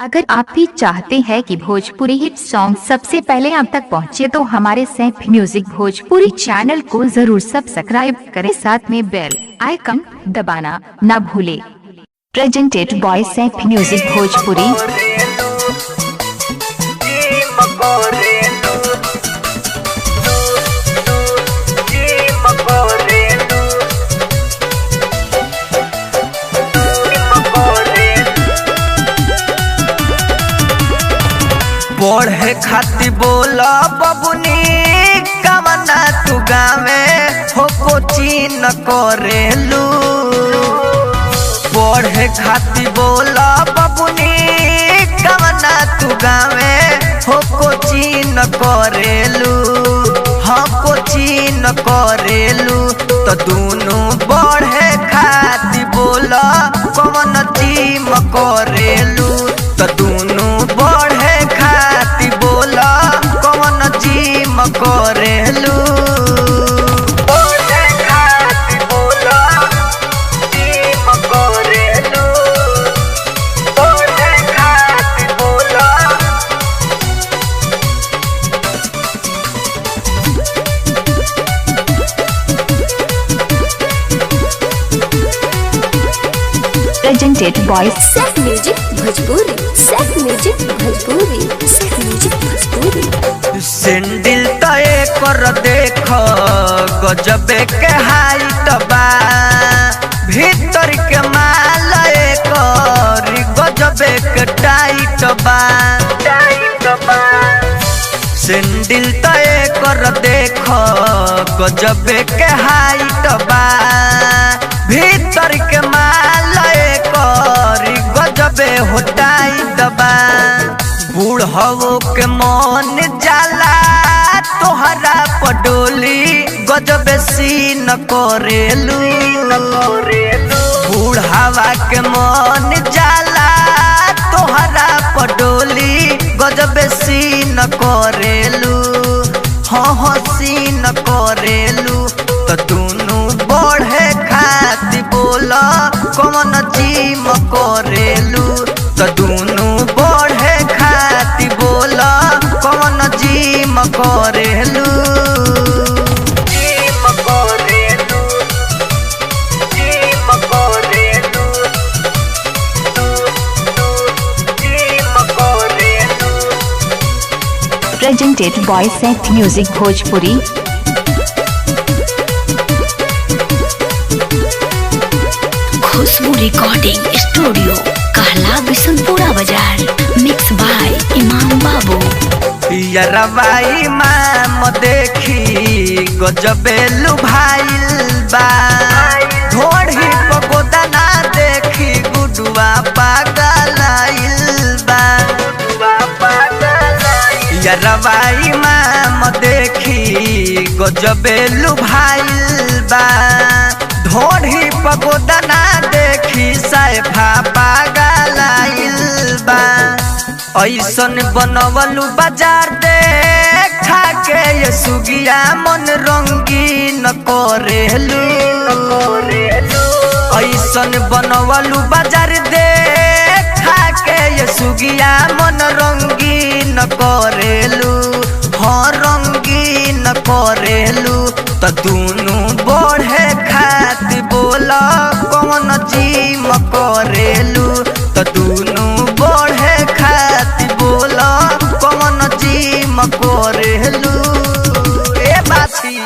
अगर आप भी चाहते हैं कि भोजपुरी हिट सॉन्ग सबसे पहले आप तक पहुंचे तो हमारे सैफ म्यूजिक भोजपुरी चैनल को जरूर सब्सक्राइब करें, साथ में बेल आइकन दबाना न भूले। Presented by Saif music Bhojpuri. पढ़े खातिर बोला बबुनी कमना तू गावे हो कोचिंग करेलू। पढ़े खातिर बोला बबुनी कमना तू गावे हो कोचिंग करेलू। हाँ कोचिंग करेलू तो दोनों पढ़े खातिर बोला कौन जिम करेलू। तो दोनों पढ़े खातिर बोला कौन जिम करेलू। पढ़े खातिर बोला जिम करेलू। पढ़े खातिर बोला presented by Saif music Bhojpuri. Saif music Bhojpuri. Saif music Bhojpuri. Sandal तय कर देख गजबे के हाइट बा। भीतर के माल कर गजबे के टाइट बा। सेंडिल तय कर देख गजबे के हाइट बा। भीतर के माल कर गजबे हो टाइट बा। बूढ़ो के मन जाला तोहरा पडोली गजबे सीन करेलू। बूढ़ावा के मन जाला तोहरा पडोली गजबे सीन करेलू। हाँ सीन करेलू तो दोनों बढ़े खातिर बोला कौन जिम करेलू। तो दोनों बढ़े खातिर बोला कौन जिम करेलू। जिम करेलू। जिम करेलू। जिम करेलू। Presented by Saif music Bhojpuri. Khushboo recording studio कहला बिशनपुरा बाजार। मिक्स बाय इमाम बाबू। यरवाई माम देखी गजबे लुभाइल बा। ढोढ़ी पगोदा ना देखी गुडुआ पागलाइल बा। यरवाई माम देखी गजबे लुभाइल बा। ढोढ़ी पगोदा ना देखी सैफा पागलाइल बा। ऐसन बनवलू बाजार देखा के ये सुगिया मन रंगीन करेलू। ऐसन बनवलू बाजार देखा के ये सुगिया मन रंगीन करेलू। हाँ रंगीन करेलू तो दोनों बढ़े खातिर बोला कौन जिम करेलू। तो दोनों बढ़े खातिर बोला कौन जिम करेलू। ए बाछी।